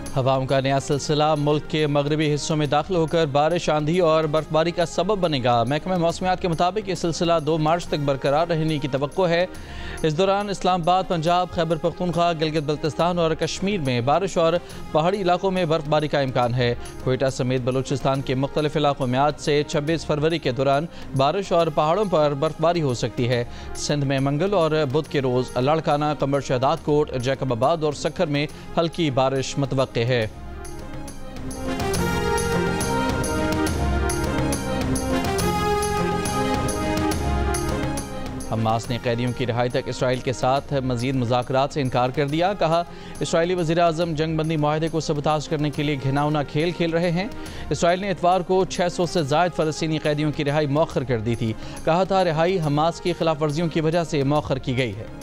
हवाओं का नया सिलसिला मुल्क के मगरबी हिस्सों में दाखिल होकर बारिश, आंधी और बर्फबारी का सबब बनेगा। महकमा मौसमियात के मुताबिक ये सिलसिला 2 मार्च तक बरकरार रहने की तवक्को है। इस दौरान इस्लामाबाद, पंजाब, खैबर पख्तूनख्वा, गिलगित बल्तिस्तान और कश्मीर में बारिश और पहाड़ी इलाकों में बर्फबारी का इम्कान है। क्वेटा समेत बलूचिस्तान के मुख्तलिफ इलाकों में आज से 26 फरवरी के दौरान बारिश और पहाड़ों पर बर्फबारी हो सकती है। सिंध में मंगल और बुध के रोज़ लाड़काना, कंबर शहदाद कोट, जैकबाबाद और सक्खर में हल्की बारिश मुतवक्के है। हमास ने कैदियों की रिहाई तक इसराइल के साथ मजीद मुज़ाकरात से इनकार कर दिया। कहा, इसराइली वज़ीर आज़म जंगबंदी मुआहदे को सबताज करने के लिए घिनौना खेल खेल रहे हैं। इसराइल ने इतवार को 600 से ज़ायद फ़लस्तीनी कैदियों की रिहाई मौखर कर दी थी। कहा था, रिहाई हमास की खिलाफ वर्जियों की वजह से मौखर की गई है।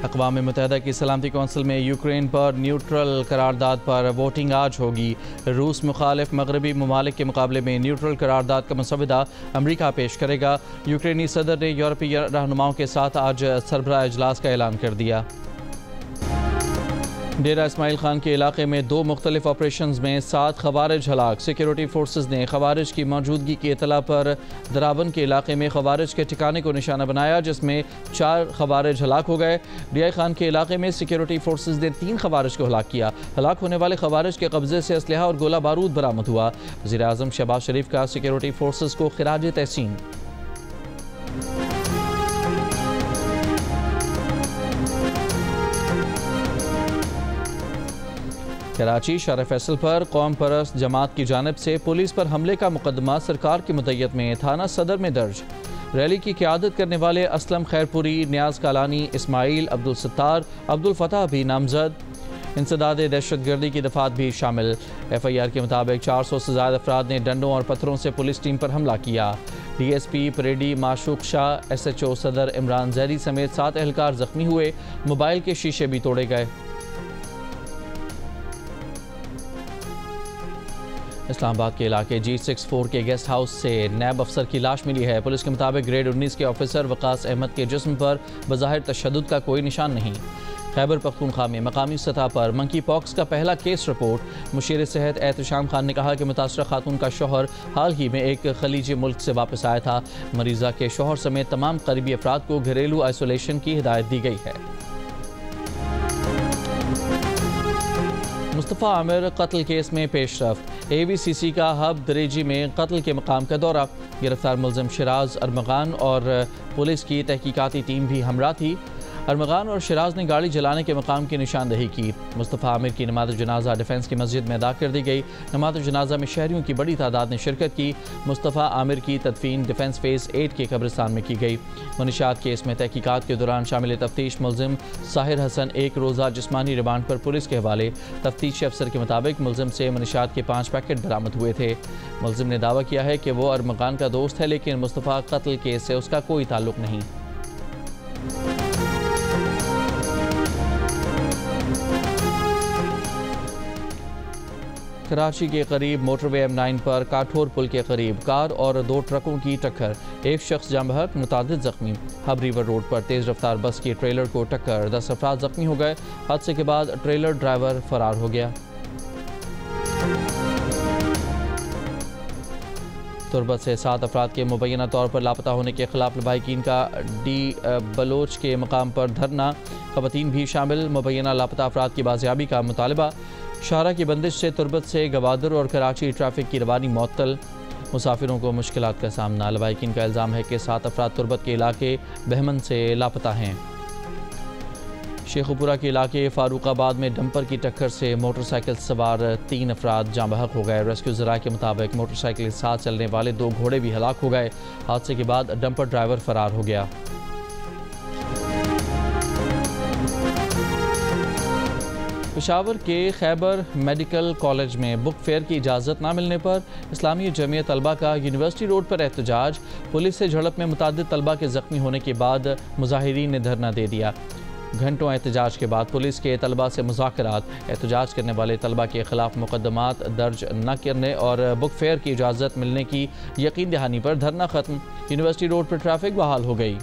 अक़वाम मुत्तहिदा की सलामती कौंसिल में यूक्रेन पर न्यूट्रल करारदाद पर वोटिंग आज होगी। रूस मुखालिफ मगरबी ममालिक के मुकाबले में न्यूट्रल करारदाद का मसवदा अमरीका पेश करेगा। यूक्रेनी सदर ने यूरोपीय रहनुमाओं के साथ आज सरबराह इजलास का ऐलान कर दिया। डेरा इस्माइल खान के इलाके में 2 मुख्तलिफ ऑपरेशंस में 7 खवारिज हलाक। सिक्योरिटी फोर्सेज ने खवारिज की मौजूदगी की इतला पर दराबन के इलाके में खवारिज के ठिकाने को निशाना बनाया, जिसमें 4 खवारिज हलाक हो गए। डिया खान के इलाके में सिक्योरिटी फोर्सेज ने 3 खवारिज को हलाक किया। हलाक होने वाले खवारिज के कब्जे से असलहा और गोला बारूद बरामद हुआ। वज़ीर आज़म शहबाज शरीफ का सिक्योरिटी फोर्सेज को खिराज तहसीन। कराची शारा फैसल पर कौम परस्त जमात की जानिब से पुलिस पर हमले का मुकदमा सरकार की मुद्दत में थाना सदर में दर्ज। रैली की क़यादत करने वाले असलम खैरपुरी, नियाज कालानी, इस्माइल, अब्दुल सत्तार, अब्दुल फताह भी नामजद। इंसदाद दहशतगर्दी की दफात भी शामिल। FIR के मुताबिक 400 से ज़्यादा अफराद ने डंडों और पत्थरों से पुलिस टीम पर हमला किया। DSP परेडी माशूक शाह, SHO सदर इमरान जैदी समेत 7 एहलकार जख्मी हुए। मोबाइल के शीशे भी तोड़े गए। इस्लामाबाद के इलाके G64 के गेस्ट हाउस से नैब अफसर की लाश मिली है। पुलिस के मुताबिक ग्रेड 19 के ऑफिसर वकास अहमद के जिस्म पर बज़ाहिर तशद्दुद का कोई निशान नहीं। खैबर पख्तूनख्वा में मकामी सतह पर मंकी पॉक्स का पहला केस रिपोर्ट। मुशीर सेहत एहतशाम खान ने कहा कि मुतासरा खातून का शौहर हाल ही में एक खलीजी मुल्क से वापस आया था। मरीज़ा के शौहर समेत तमाम करीबी अफराद को घरेलू आइसोलेशन की हिदायत दी गई है। मुस्तफ़ा आमिर कत्ल केस में पेशरफ्त। ABCC का हब दरेजी में कत्ल के मकाम का दौरा। गिरफ्तार मुलजिम शिराज, अरमगान और पुलिस की तहकीकाती टीम भी हमरा थी। अरमगान और शिराज ने गाड़ी जलाने के मकाम की निशानदही की। मुस्तफ़ा आमिर की नमाज जनाजा डिफेंस की मस्जिद में अदा कर दी गई। नमाज जनाजा में शहरियों की बड़ी तादाद ने शिरकत की। मुस्तफ़ा आमिर की तदफीन डिफेंस फेज़ 8 के कब्रिस्तान में की गई। मनीशात केस में तहकीकात के दौरान शामिल तफ्तीश मुलजिम साहिर हसन 1 रोज़ा जिस्मानी रिमांड पर पुलिस के हवाले। तफ्तीशी अफसर के मुताबिक मुलजिम से मनीशात के 5 पैकेट बरामद हुए थे। मुलजिम ने दावा किया है कि वो अरमगान का दोस्त है, लेकिन मुस्तफ़ा कत्ल केस से उसका कोई ताल्लुक नहीं। कराची के करीब मोटरवे M9 पर काठोर पुल के करीब कार और 2 ट्रकों की टक्कर। एक शख्स जाम बहक, मुतादिद जख्मी। हब रिवर रोड पर तेज़ रफ्तार बस की ट्रेलर को टक्कर, 10 अफराद जख्मी हो गए। हादसे के बाद ट्रेलर ड्राइवर फरार हो गया। तुरबत से 7 अफराद के मुबैना तौर पर लापता होने के खिलाफ लवाहिकीन का D बलोच के मकाम पर धरना। ख़वातीन भी शामिल। मुबैना लापता अफराद की बाजियाबी का मुतालबा। शाहरा की बंदिश से तुरबत से गवादर और कराची ट्रैफिक की रवानी मुअत्तल। मुसाफिरों को मुश्किलात का सामना। लवाहिकीन का इल्ज़ाम है कि 7 अफराद तुरबत के इलाके बहमन से लापता हैं। शेखुपुरा के इलाके फारूकाबाद में डंपर की टक्कर से मोटरसाइकिल सवार 3 अफराद जाँ बहक हो गए। रेस्क्यू ज़राए के मुताबिक मोटरसाइकिल के साथ चलने वाले 2 घोड़े भी हलाक हो गए। हादसे के बाद डंपर ड्राइवर फरार हो गया। पेशावर के खैबर मेडिकल कॉलेज में बुक फेयर की इजाज़त न मिलने पर इस्लामी जमीयत तलबा का यूनिवर्सिटी रोड पर एहतजाज। पुलिस से झड़प में मुतादिद तलबा के ज़ख्मी होने के बाद मुजाहिरीन ने धरना दे दिया। घंटों एहतजाज के बाद पुलिस के तलबा से मुज़ाकरात। एहतजाज करने वाले तलबा के खिलाफ मुकदमात दर्ज न करने और बुक फेयर की इजाज़त मिलने की यकीन दहानी पर धरना खत्म। यूनिवर्सिटी रोड पर ट्रैफिक बहाल हो गई।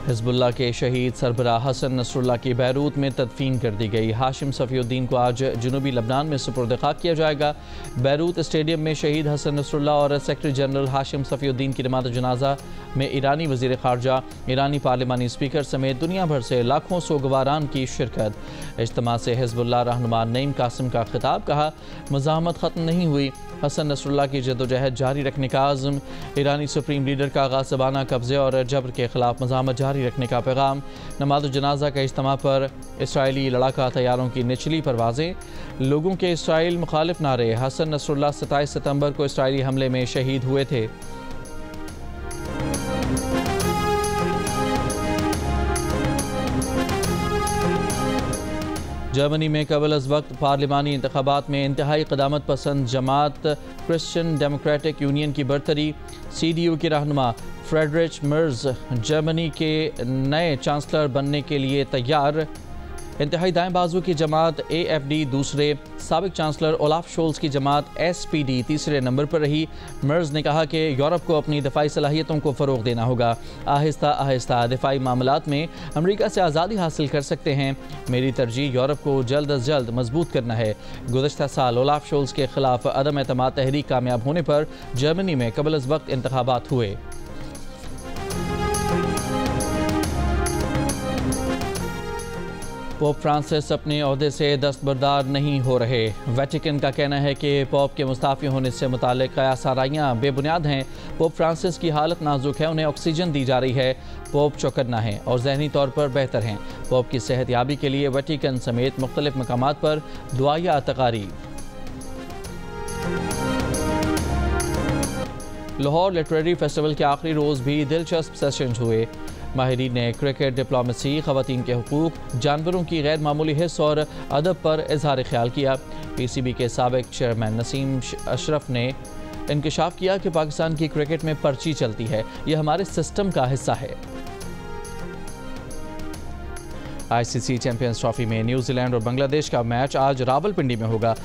हिज़्बुल्लाह के शहीद सरबराह हसन नसरुल्लाह की बैरूत में तदफीन कर दी गई। हाशिम सफ़ीउद्दीन को आज जनूबी लबनान में सुपुर्द खाक किया जाएगा। बैरूत स्टेडियम में शहीद हसन नसरुल्लाह और सेक्रेटरी जनरल हाशिम सफ़ीउद्दीन की नमाज़ जनाजा में ईरानी वज़ीर ख़ारजा, ईरानी पार्लिमानी स्पीकर समेत दुनिया भर से लाखों सोगवारान की शिरकत। इज्तिमा से हिज़्बुल्लाह रहनुमा नईम कासिम का खिताब। कहा, मज़ाहमत ख़त्म नहीं हुई, हसन नसरुल्लाह की जद्दोजहद जारी रखने का आज़म। ईरानी सुप्रीम लीडर का गासिबाना कब्ज़े और जबर के खिलाफ मज़ाहमत जारी रखने का पैगाम। नमाज़ जनाजा का इज्तिमा पर इसराइली लड़ाका तैयारों की निचली परवाज़ें, लोगों के इसराइल मुखालिफ नारे। हसन नसरुल्लाह 27 सितंबर को इसराइली हमले में शहीद हुए थे। जर्मनी में कबल अज़ वक्त पार्लिमानी इंतखाबात में इंतहाई क़दामत पसंद जमात क्रिश्चियन डेमोक्रेटिक यूनियन की बरतरी। CDU के रहनुमा फ्रेडरिच मर्ज जर्मनी के नए चांसलर बनने के लिए तैयार। इंतहाई दाएं बाजू की जमात AFD दूसरे, साबिक चांसलर ओलाफ शोल्स की जमात SPD तीसरे नंबर पर रही। मर्ज ने कहा कि यूरोप को अपनी दफाई सलाहियतों को फ़रोग देना होगा। आहिस्ता आहिस्ता दिफाई मामलात में अमरीका से आज़ादी हासिल कर सकते हैं। मेरी तरजीह यूरोप को जल्द अज जल्द मजबूत करना है। गुज़श्ता साल ओलाफ शोल्स के खिलाफ अदम एतमाद तहरीक कामयाब होने पर जर्मनी में कबल अज़ वक्त इंतखाबात हुए। पोप फ्रांसिस अपने ओहदे से दस्तबरदार नहीं हो रहे। वेटिकन का कहना है कि पोप के मुस्ताफ़ी होने से मुताल्लिक़ कयास आराइयाँ बेबुनियाद हैं। पोप फ्रांसिस की हालत नाजुक है, उन्हें ऑक्सीजन दी जा रही है। पोप चौकन्ना है और जहनी तौर पर बेहतर हैं। पोप की सेहत याबी के लिए वेटिकन समेत मुख्तलिफ मकामात पर दुआया तकारीब। लाहौर लिटरेरी फेस्टिवल के आखिरी रोज़ भी दिलचस्प सेशन हुए। माहिरीन ने क्रिकेट, डिप्लोमेसी, ख़वातीन के हुकूक, जानवरों की गैर मामूली हिस्स और अदब पर इजहार ख्याल किया। PCB के साबिक चेयरमैन नसीम अशरफ ने इंकशाफ किया कि पाकिस्तान की क्रिकेट में पर्ची चलती है, यह हमारे सिस्टम का हिस्सा है। ICC चैंपियंस ट्रॉफी में न्यूजीलैंड और बांग्लादेश का मैच आज रावलपिंडी में होगा।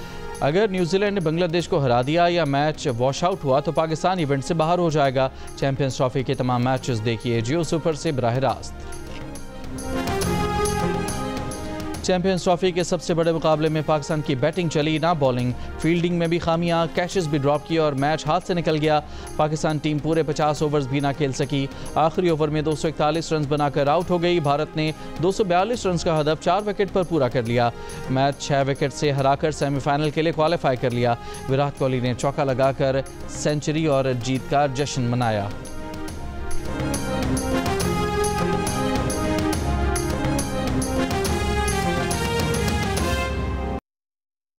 अगर न्यूजीलैंड ने बांग्लादेश को हरा दिया या मैच वॉश आउट हुआ तो पाकिस्तान इवेंट से बाहर हो जाएगा। चैंपियंस ट्रॉफी के तमाम मैचेस देखिए जियो सुपर से बराह रास्त। चैंपियंस ट्रॉफी के सबसे बड़े मुकाबले में पाकिस्तान की बैटिंग चली ना बॉलिंग। फील्डिंग में भी खामियां, कैचेस भी ड्रॉप किए और मैच हाथ से निकल गया। पाकिस्तान टीम पूरे 50 ओवर्स भी ना खेल सकी। आखिरी ओवर में 241 रन बनाकर आउट हो गई। भारत ने 242 रन का हदफ 4 विकेट पर पूरा कर लिया। मैच 6 विकेट से हराकर सेमीफाइनल के लिए क्वालिफाई कर लिया। विराट कोहली ने चौका लगाकर सेंचुरी और जीत का जश्न मनाया।